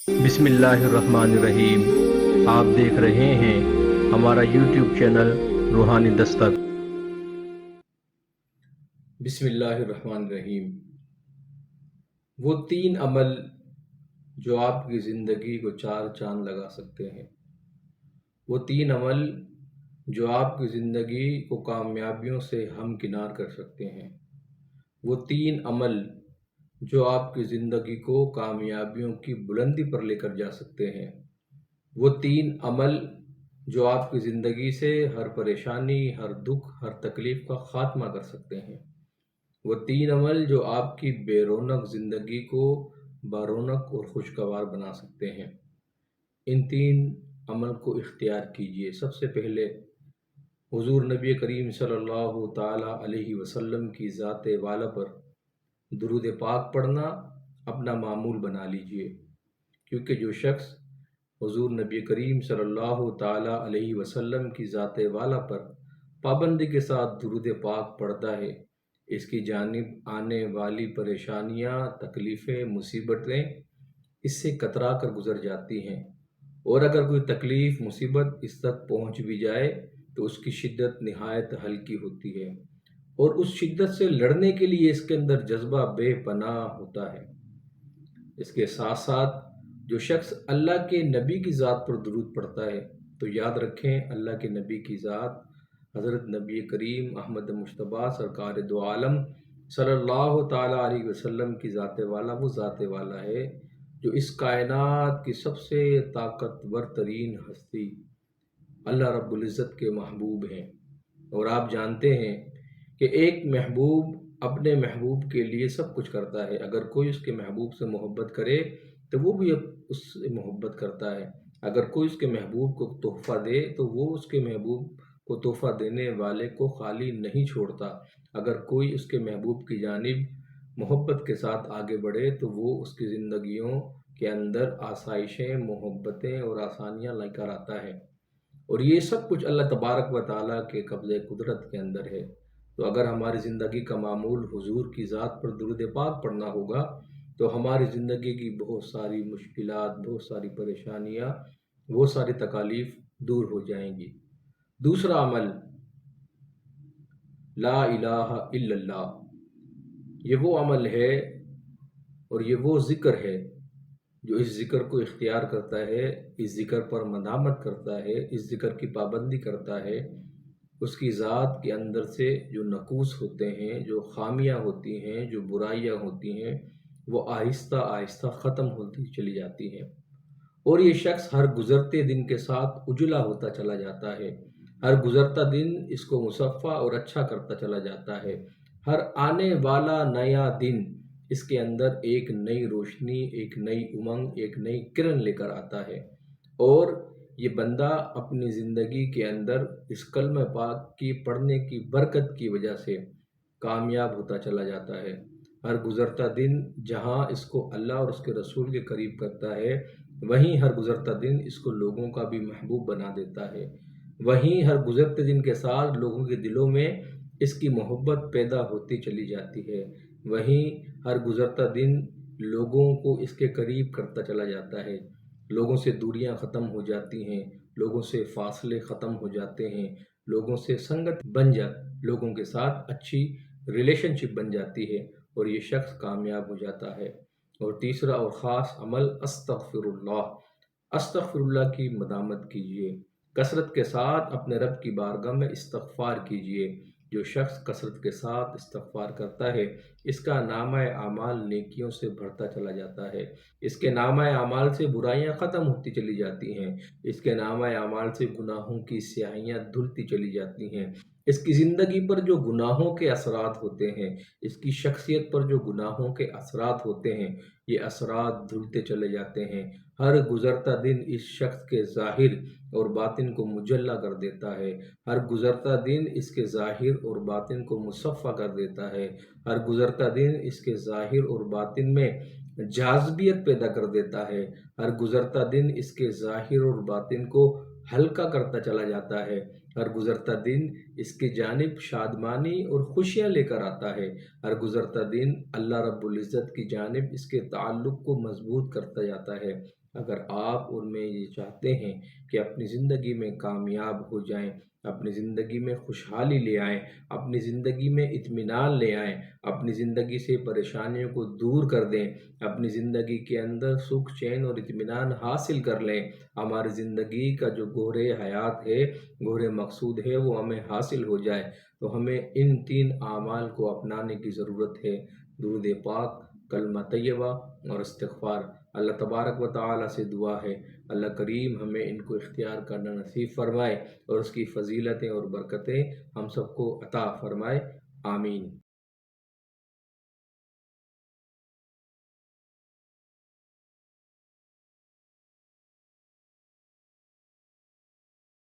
बिस्मिल्लाहिर्रहमानिर्रहीम। आप देख रहे हैं हमारा यूट्यूब चैनल रूहानी दस्तक। बिस्मिल्लाहिर्रहमानिर्रहीम। वो तीन अमल जो आपकी ज़िंदगी को चार चांद लगा सकते हैं। वो तीन अमल जो आपकी ज़िंदगी को कामयाबियों से हमकिनार कर सकते हैं। वो तीन अमल जो आपकी ज़िंदगी को कामयाबियों की बुलंदी पर लेकर जा सकते हैं। वो तीन अमल जो आपकी ज़िंदगी से हर परेशानी, हर दुख, हर तकलीफ़ का ख़ात्मा कर सकते हैं। वो तीन अमल जो आपकी बेरौनक ज़िंदगी को बारौनक और खुशगवार बना सकते हैं। इन तीन अमल को इख्तियार कीजिए। सबसे पहले हुज़ूर नबी करीम सल्लल्लाहु ताला अलैहि वसल्लम की ज़ात वाला पर दुरूद पाक पढ़ना अपना मामूल बना लीजिए, क्योंकि जो शख्स हुज़ूर नबी करीम सल्लल्लाहु ताला अलैहि वसल्लम की ज़ात वाला पर पाबंदी के साथ दुरूद पाक पढ़ता है, इसकी जानिब आने वाली परेशानियाँ, तकलीफ़ें, मुसीबतें इससे कतरा कर गुज़र जाती हैं। और अगर कोई तकलीफ़, मुसीबत इस तक पहुँच भी जाए तो उसकी शिद्दत निहायत हल्की होती है और उस शिद्दत से लड़ने के लिए इसके अंदर जज्बा बेपनाह होता है। इसके साथ साथ जो शख्स अल्लाह के नबी की ज़ात पर दुरूद पढ़ता है, तो याद रखें अल्लाह के नबी की ज़ात हज़रत नबी करीम अहमद मुश्तबा सरकार दो आलम सल्लल्लाहु ताला अलैहि वसल्लम की ज़ात वाला वो ज़ात वाला है जो इस कायनात की सबसे ताकतवर तरीन हस्ती अल्लाह रब्बुल इज़्ज़त के महबूब हैं। और आप जानते हैं कि एक महबूब अपने महबूब के लिए सब कुछ करता है। अगर कोई उसके महबूब से मोहब्बत करे तो वो भी उससे मोहब्बत करता है। अगर कोई उसके महबूब को तोहफ़ा दे तो वो उसके महबूब को तोहफ़ा देने वाले को खाली नहीं छोड़ता। अगर कोई उसके महबूब की जानिब मोहब्बत के साथ आगे बढ़े तो वो उसकी ज़िंदगियों के अंदर आसाइशें, मोहब्बतें और आसानियाँ लेकर आता है। और ये सब कुछ अल्लाह तबारक व तआला के कब्ज़े कुदरत के अंदर है। तो अगर हमारी ज़िंदगी का मामूल हुज़ूर की ज़ात पर दुरूद पाक पढ़ना होगा तो हमारी ज़िंदगी की बहुत सारी मुश्किलात, बहुत सारी परेशानियाँ, बहुत सारी तकालीफ़ दूर हो जाएंगी। दूसरा अमल ला इलाहा इल्लल्लाह। ये वो अमल है और ये वो ज़िक्र है जो इस ज़िक्र को इख्तियार करता है, इस ज़िक्र पर मदामत करता है, इस ज़िक्र की पाबंदी करता है, उसकी ज़ात के अंदर से जो नक़ूस होते हैं, जो ख़ामियाँ होती हैं, जो बुराइयाँ होती हैं, वो आहिस्ता आहिस्ता ख़त्म होती चली जाती हैं। और ये शख्स हर गुज़रते दिन के साथ उजला होता चला जाता है। हर गुज़रता दिन इसको मुसफ़्फ़ा और अच्छा करता चला जाता है। हर आने वाला नया दिन इसके अंदर एक नई रोशनी, एक नई उमंग, एक नई किरण लेकर आता है। और ये बंदा अपनी ज़िंदगी के अंदर इस कलमे पाक की पढ़ने की बरकत की वजह से कामयाब होता चला जाता है। हर गुज़रता दिन जहाँ इसको अल्लाह और उसके रसूल के करीब करता है, वहीं हर गुज़रता दिन इसको लोगों का भी महबूब बना देता है। वहीं हर गुज़रते दिन के साथ लोगों के दिलों में इसकी मोहब्बत पैदा होती चली जाती है। वहीं हर गुज़रता दिन लोगों को इसके करीब करता चला जाता है। लोगों से दूरियां ख़त्म हो जाती हैं, लोगों से फ़ासले ख़त्म हो जाते हैं, लोगों से संगत बन जा लोगों के साथ अच्छी रिलेशनशिप बन जाती है और ये शख्स कामयाब हो जाता है। और तीसरा और ख़ास अमल अस्तग़फ़िरुल्लाह। अस्तग़फ़िरुल्लाह की मदामत कीजिए। कसरत के साथ अपने रब की बारगाह में इस्तग़फ़ार कीजिए। जो शख्स कसरत के साथ इस्तग़फ़ार करता है, इसका नामा आमाल नेकियों से भरता चला जाता है। इसके नामा आमाल से बुराइयां ख़त्म होती चली जाती हैं। इसके नामा आमाल से गुनाहों की स्याहियाँ धुलती चली जाती हैं। इसकी ज़िंदगी पर जो गुनाहों के असरात होते हैं, इसकी शख्सियत पर जो गुनाहों के असरात होते हैं, ये असरात धुलते चले जाते हैं। हर गुज़रता दिन इस शख्स के ज़ाहिर और बातिन को मुजल्ला कर देता है। हर गुज़रता दिन इसके ज़ाहिर और बातिन को मुसफ़्फ़ा कर देता है। हर गुज़रता दिन इसके ज़ाहिर और बातिन में जाज़बियत पैदा कर देता है। हर गुज़रता दिन इसके ज़ाहिर और बातिन को हल्का करता चला जाता है। हर गुज़रता दिन इसकी जानिब शादमानी और खुशियाँ लेकर आता है। हर गुज़रता दिन अल्लाह रब्बुल इज़्ज़त की जानिब इसके ताल्लुक़ को मज़बूत करता जाता है। اگر آپ ان میں یہ چاہتے ہیں کہ اپنی زندگی میں کامیاب ہو جائیں، اپنی زندگی میں خوشحالی لے آئیں، اپنی زندگی میں اطمینان لے آئیں، اپنی زندگی سے پریشانیوں کو دور کر دیں، اپنی زندگی کے اندر سکھ چین اور اطمینان حاصل کر لیں، ہماری زندگی کا جو گوہر حیات ہے، گوہر مقصود ہے، وہ ہمیں حاصل ہو جائے، تو ہمیں ان 3 اعمال کو اپنانے کی ضرورت ہے: درود پاک، کلمہ طیبہ اور استغفار۔ اللہ تبارک و تعالیٰ سے دعا ہے اللہ کریم ہمیں ان کو اختیار کرنا نصیب فرمائے اور اس کی فضیلتیں اور برکتیں ہم سب کو عطا فرمائے، آمین۔